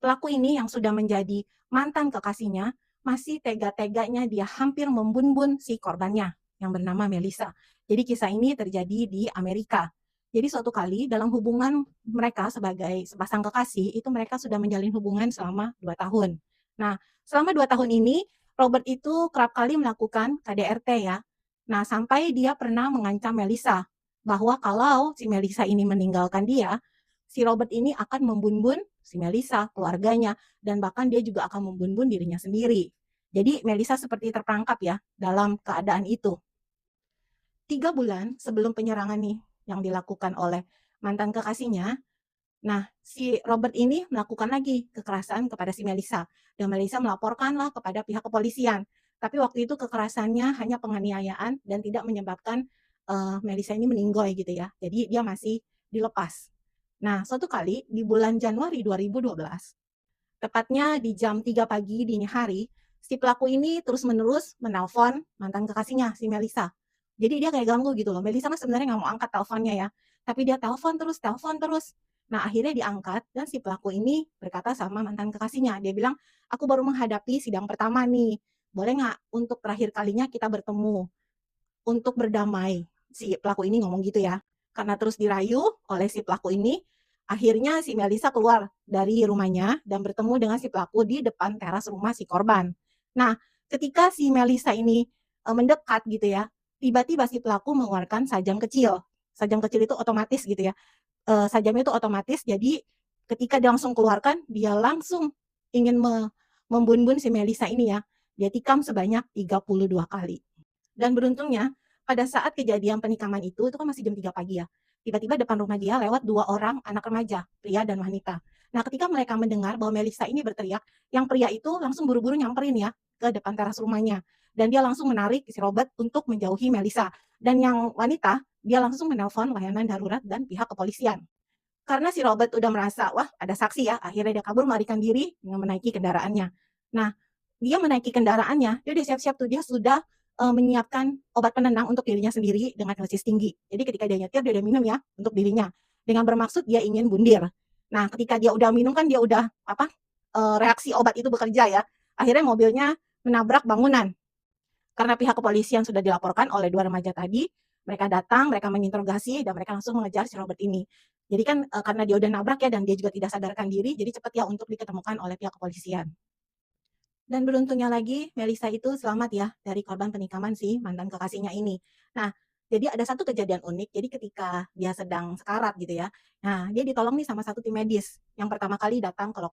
Pelaku ini yang sudah menjadi mantan kekasihnya, masih tega-teganya dia hampir membunuh si korbannya yang bernama Melissa. Jadi kisah ini terjadi di Amerika. Jadi suatu kali dalam hubungan mereka sebagai sepasang kekasih, itu mereka sudah menjalin hubungan selama 2 tahun. Nah, selama 2 tahun ini, Robert itu kerap kali melakukan KDRT ya. Nah, sampai dia pernah mengancam Melissa, bahwa kalau si Melissa ini meninggalkan dia, si Robert ini akan membunuh si Melissa, keluarganya, dan bahkan dia juga akan membunuh dirinya sendiri. Jadi Melissa seperti terperangkap ya dalam keadaan itu. 3 bulan sebelum penyerangan nih yang dilakukan oleh mantan kekasihnya, nah si Robert ini melakukan lagi kekerasan kepada si Melissa. Dan Melissa melaporkanlah kepada pihak kepolisian. Tapi waktu itu kekerasannya hanya penganiayaan dan tidak menyebabkan Melissa ini meninggoy gitu ya. Jadi dia masih dilepas. Nah, suatu kali di bulan Januari 2012, tepatnya di jam 3 pagi dini hari, si pelaku ini terus-menerus menelpon mantan kekasihnya, si Melissa. Jadi dia kayak ganggu gitu loh. Melissa kan sebenarnya nggak mau angkat teleponnya ya, tapi dia telepon terus telepon terus. Nah, akhirnya diangkat dan si pelaku ini berkata sama mantan kekasihnya, dia bilang, "Aku baru menghadapi sidang pertama nih, boleh nggak untuk terakhir kalinya kita bertemu untuk berdamai?" Si pelaku ini ngomong gitu ya. Karena terus dirayu oleh si pelaku ini, akhirnya si Melissa keluar dari rumahnya dan bertemu dengan si pelaku di depan teras rumah si korban. Nah, ketika si Melissa ini, mendekat gitu ya, tiba-tiba si pelaku mengeluarkan sajam kecil. Sajam kecil itu otomatis gitu ya, sajamnya itu otomatis, jadi ketika dia langsung keluarkan, dia langsung ingin membunuh si Melissa ini ya. Dia tikam sebanyak 32 kali. Dan beruntungnya, pada saat kejadian penikaman itu kan masih jam 3 pagi ya, tiba-tiba depan rumah dia lewat 2 orang anak remaja, pria dan wanita. Nah, ketika mereka mendengar bahwa Melissa ini berteriak, yang pria itu langsung buru-buru nyamperin ya, ke depan teras rumahnya. Dan dia langsung menarik si Robert untuk menjauhi Melissa. Dan yang wanita, dia langsung menelpon layanan darurat dan pihak kepolisian. Karena si Robert udah merasa, wah ada saksi ya, akhirnya dia kabur melarikan diri dengan menaiki kendaraannya. Nah, dia menaiki kendaraannya, dia udah siap-siap tuh, dia sudah, menyiapkan obat penenang untuk dirinya sendiri dengan dosis tinggi. Jadi ketika dia nyetir, dia udah minum ya, untuk dirinya, dengan bermaksud dia ingin bundir. Nah, ketika dia udah minum kan dia udah, apa, reaksi obat itu bekerja ya, akhirnya mobilnya menabrak bangunan. Karena pihak kepolisian sudah dilaporkan oleh 2 remaja tadi, mereka datang, mereka menginterogasi, dan mereka langsung mengejar si Robert ini. Jadi kan, karena dia udah nabrak ya dan dia juga tidak sadarkan diri, jadi cepat ya untuk diketemukan oleh pihak kepolisian. Dan beruntungnya lagi, Melissa itu selamat ya dari korban penikaman si mantan kekasihnya ini. Nah, jadi ada satu kejadian unik, jadi ketika dia sedang sekarat gitu ya, nah dia ditolong nih sama satu tim medis, yang pertama kali datang ke